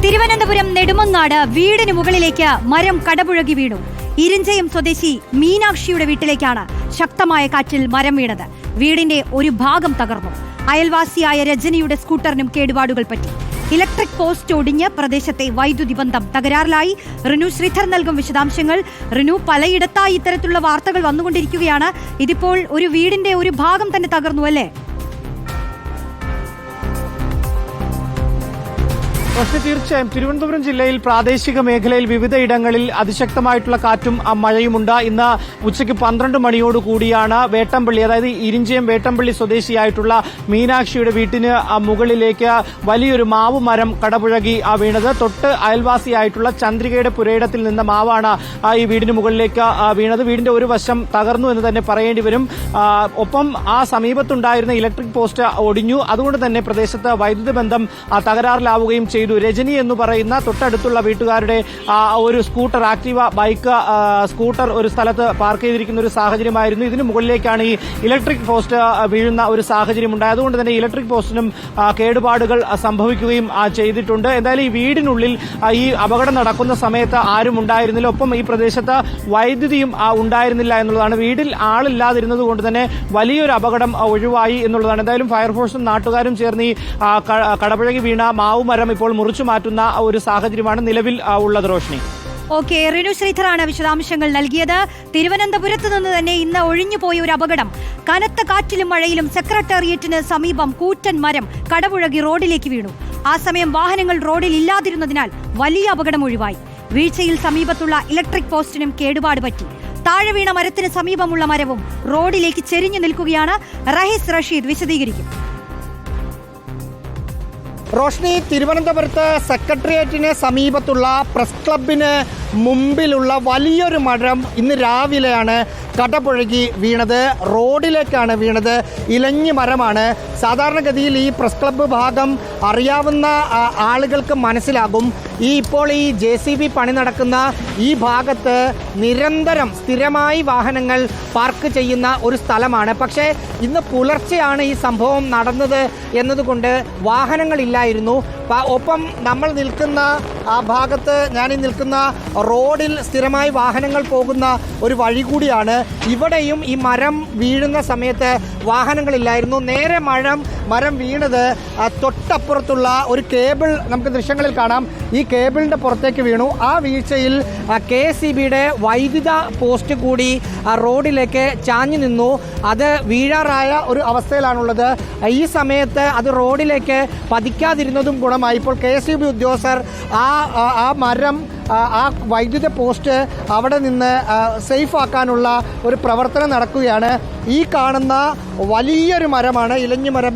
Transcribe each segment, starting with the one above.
തിരുവനന്തപുരം നെടുമങ്ങാട് വീടിന് മുകളിലേക്ക് മരം കടപുഴകി വീണു. ഇരിഞ്ചയം സ്വദേശി മീനാക്ഷിയുടെ വീട്ടിലേക്കാണ് ശക്തമായ കാറ്റിൽ മരം വീണത്. വീടിന്റെ ഒരു ഭാഗം തകർന്നു. അയൽവാസിയായ രജനിയുടെ സ്കൂട്ടറിനും കേടുപാടുകൾ പറ്റി. ഇലക്ട്രിക് പോസ്റ്റ് ഒടിഞ്ഞ് പ്രദേശത്തെ വൈദ്യുതി ബന്ധം തകരാറിലായി. റിനു ശ്രീധർ നൽകും വിശദാംശങ്ങൾ. റിനു, പലയിടത്തായി ഇത്തരത്തിലുള്ള വാർത്തകൾ വന്നുകൊണ്ടിരിക്കുകയാണ്. ഇതിപ്പോൾ ഒരു വീടിന്റെ ഒരു ഭാഗം തന്നെ തകർന്നു അല്ലേ? പക്ഷേ തീർച്ചയായും തിരുവനന്തപുരം ജില്ലയിൽ പ്രാദേശിക മേഖലയിൽ വിവിധയിടങ്ങളിൽ അതിശക്തമായിട്ടുള്ള കാറ്റും മഴയുമുണ്ട്. ഇന്ന് ഉച്ചയ്ക്ക് 12 മണിയോടുകൂടിയാണ് വേട്ടമ്പള്ളി, അതായത് ഇരിഞ്ചയം വേട്ടമ്പള്ളി സ്വദേശിയായിട്ടുള്ള മീനാക്ഷിയുടെ വീട്ടിന് മുകളിലേക്ക് വലിയൊരു മാവ് മരം കടപുഴകി വീണത്. തൊട്ട് അയൽവാസിയായിട്ടുള്ള ചന്ദ്രികയുടെ പുരയിടത്തിൽ നിന്ന മാവാണ് ഈ വീടിന് മുകളിലേക്ക് വീണത്. വീടിന്റെ ഒരു വശം തകർന്നു എന്ന് തന്നെ പറയേണ്ടി വരും. ഒപ്പം ആ സമീപത്തുണ്ടായിരുന്ന ഇലക്ട്രിക് പോസ്റ്റ് ഒടിഞ്ഞു. അതുകൊണ്ട് തന്നെ പ്രദേശത്ത് വൈദ്യുതി ബന്ധം തകരാറിലാവുകയും ചെയ്തു. രജനി എന്ന് പറയുന്ന തൊട്ടടുത്തുള്ള വീട്ടുകാരുടെ ഒരു സ്കൂട്ടർ, ആക്റ്റീവ ബൈക്ക് സ്കൂട്ടർ ഒരു സ്ഥലത്ത് പാർക്ക് ചെയ്തിരിക്കുന്ന ഒരു സാഹചര്യമായിരുന്നു. ഇതിന് മുകളിലേക്കാണ് ഈ ഇലക്ട്രിക് പോസ്റ്റ് വീഴുന്ന ഒരു സാഹചര്യം ഉണ്ടായത്. അതുകൊണ്ട് തന്നെ ഇലക്ട്രിക് പോസ്റ്റിനും കേടുപാടുകൾ സംഭവിക്കുകയും ചെയ്തിട്ടുണ്ട്. എന്തായാലും ഈ വീടിനുള്ളിൽ ഈ അപകടം നടക്കുന്ന സമയത്ത് ആരും ഉണ്ടായിരുന്നില്ല. ഒപ്പം ഈ പ്രദേശത്ത് വൈദ്യുതിയും ഉണ്ടായിരുന്നില്ല എന്നുള്ളതാണ്. വീട്ടിൽ ആളില്ലാതിരുന്നത് കൊണ്ട് തന്നെ വലിയൊരു അപകടം ഒഴിവായി എന്നുള്ളതാണ്. എന്തായാലും ഫയർഫോഴ്സും നാട്ടുകാരും ചേർന്ന് ഈ കടപുഴകി വീണ മാവുമരം ഇപ്പോൾ മുറിച്ചു മാറ്റുന്ന ഒരു സാഹചര്യമാണ് നിലവിൽ ഉള്ളത്. റോഷ്നി. ഓക്കെ, റിനു ശ്രീധറാണ് വിശദാംശങ്ങൾ നൽകിയത്. തിരുവനന്തപുരത്ത് നിന്ന് തന്നെ ഇന്ന് ഒഴിഞ്ഞുപോയ ഒരു അപകടം. കനത്ത കാറ്റിലും മഴയിലും സെക്രട്ടേറിയറ്റിന് സമീപം കൂറ്റൻ മരം കടപുഴകി റോഡിലേക്ക് വീണു. ആ സമയം വാഹനങ്ങൾ റോഡിൽ ഇല്ലാതിരുന്നതിനാൽ വലിയ അപകടം ഒഴിവായി. വീഴ്ചയിൽ സമീപത്തുള്ള ഇലക്ട്രിക് പോസ്റ്റിനും കേടുപാട് പറ്റി. താഴെ വീണ മരത്തിന് സമീപമുള്ള മരവും റോഡിലേക്ക് ചെരിഞ്ഞു നിൽക്കുകയാണ്. റഹീസ് റഷീദ് വിശദീകരിക്കും. റോഷ്നി, തിരുവനന്തപുരത്ത് സെക്രട്ടേറിയറ്റിന് സമീപത്തുള്ള പ്രസ് ക്ലബിന് മുമ്പിലുള്ള വലിയൊരു മരം ഇന്ന് രാവിലെയാണ് കടപുഴകി വീണത്. റോഡിലേക്കാണ് വീണത്. ഇലഞ്ഞി മരമാണ്. സാധാരണഗതിയിൽ ഈ പ്രസ് ക്ലബ്ബ് ഭാഗം അറിയാവുന്ന ആളുകൾക്ക് മനസ്സിലാകും. ഇപ്പോൾ ഈ JCB പണി നടക്കുന്ന ഈ ഭാഗത്ത് നിരന്തരം സ്ഥിരമായി വാഹനങ്ങൾ പാർക്ക് ചെയ്യുന്ന ഒരു സ്ഥലമാണ്. പക്ഷേ ഇന്ന് പുലർച്ചെയാണ് ഈ സംഭവം നടന്നത് എന്നതുകൊണ്ട് വാഹനങ്ങളില്ലായിരുന്നു. ഒപ്പം നമ്മൾ നിൽക്കുന്ന ആ ഭാഗത്ത്, ഞാനീ നിൽക്കുന്ന റോഡിൽ സ്ഥിരമായി വാഹനങ്ങൾ പോകുന്ന ഒരു വഴി കൂടിയാണ്. ഇവിടെയും ഈ മരം വീഴുന്ന സമയത്ത് വാഹനങ്ങളില്ലായിരുന്നു. നേരെ മരം വീണത് തൊട്ടപ്പുറത്തുള്ള ഒരു കേബിൾ നമുക്ക് ദൃശ്യങ്ങളിൽ കാണാം. ഈ കേബിളിൻ്റെ പുറത്തേക്ക് വീണു. ആ വീഴ്ചയിൽ KSEBയുടെ വൈദ്യുത പോസ്റ്റ് കൂടി റോഡിലേക്ക് ചാഞ്ഞു നിന്നു. അത് വീഴാറായ ഒരു അവസ്ഥയിലാണുള്ളത്. ഈ സമയത്ത് അത് റോഡിലേക്ക് പതിക്കാതിരുന്നതും ഗുണമായി. ഇപ്പോൾ KSEB ഉദ്യോഗസ്ഥർ ആ മരം, ആ വൈദ്യുത പോസ്റ്റ് അവിടെ നിന്ന് സേഫ് ആക്കാനുള്ള ഒരു പ്രവർത്തനം നടക്കുകയാണ്. ഈ കാണുന്ന വലിയൊരു മരമാണ് ഇലഞ്ഞി മരം.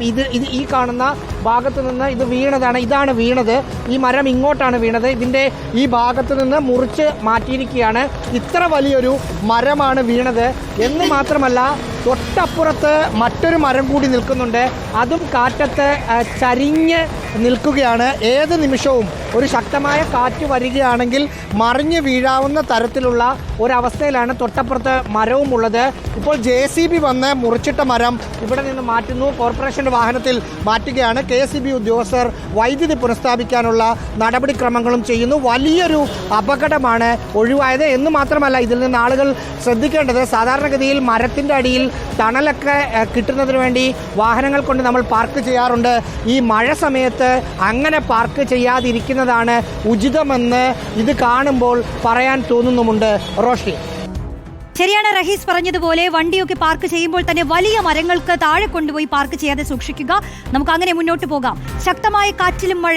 ഈ കാണുന്ന ഭാഗത്ത് നിന്ന് ഇത് വീണതാണ്. ഇതാണ് വീണത്. ഈ മരം ഇങ്ങോട്ടാണ് വീണത്. ഇതിൻ്റെ ഈ ഭാഗത്ത് നിന്ന് മുറിച്ച് മാറ്റിയിരിക്കുകയാണ്. ഇത്ര വലിയൊരു മരമാണ് വീണത് എന്ന് മാത്രമല്ല, തൊട്ടപ്പുറത്ത് മറ്റൊരു മരം കൂടി നിൽക്കുന്നുണ്ട്. അതും കാറ്റത്ത് ചരിഞ്ഞ് നിൽക്കുകയാണ്. ഏത് നിമിഷവും ഒരു ശക്തമായ കാറ്റ് വരികയാണെങ്കിൽ മറിഞ്ഞ് വീഴാവുന്ന തരത്തിലുള്ള ഒരവസ്ഥയിലാണ് തൊട്ടപ്പുറത്ത് മരവും ഉള്ളത്. ഇപ്പോൾ JCB വന്ന് മുറിച്ചിട്ട മരം ഇവിടെ നിന്ന് മാറ്റുന്നു. കോർപ്പറേഷൻ്റെ വാഹനത്തിൽ മാറ്റുകയാണ്. KSEB ഉദ്യോഗസ്ഥർ വൈദ്യുതി പുനഃസ്ഥാപിക്കാനുള്ള നടപടിക്രമങ്ങളും ചെയ്യുന്നു. വലിയൊരു അപകടമാണ് ഒഴിവായത് എന്ന് മാത്രമല്ല, ഇതിൽ നിന്ന് ആളുകൾ ശ്രദ്ധിക്കേണ്ടത്, സാധാരണഗതിയിൽ മരത്തിൻ്റെ അടിയിൽ തണലൊക്കെ കിട്ടുന്നതിന് വേണ്ടി വാഹനങ്ങൾ കൊണ്ട് നമ്മൾ പാർക്ക് ചെയ്യാറുണ്ട്. ഈ മഴ സമയത്ത് അങ്ങനെ പാർക്ക് ചെയ്യാതിരിക്കുന്നതാണ് ഉചിതമെന്ന് ഇത് കാണുമ്പോൾ പറയാൻ തോന്നുന്നുമുണ്ട്. റോഷ്നി. ശരിയാണ് റഹീസ് പറഞ്ഞതുപോലെ, വണ്ടിയൊക്കെ പാർക്ക് ചെയ്യുമ്പോൾ തന്നെ വലിയ മരങ്ങൾക്ക് താഴെ കൊണ്ടുപോയി പാർക്ക് ചെയ്യാതെ സൂക്ഷിക്കുക. നമുക്ക് അങ്ങനെ മുന്നോട്ട് പോകാം. ശക്തമായ കാറ്റിലും മഴ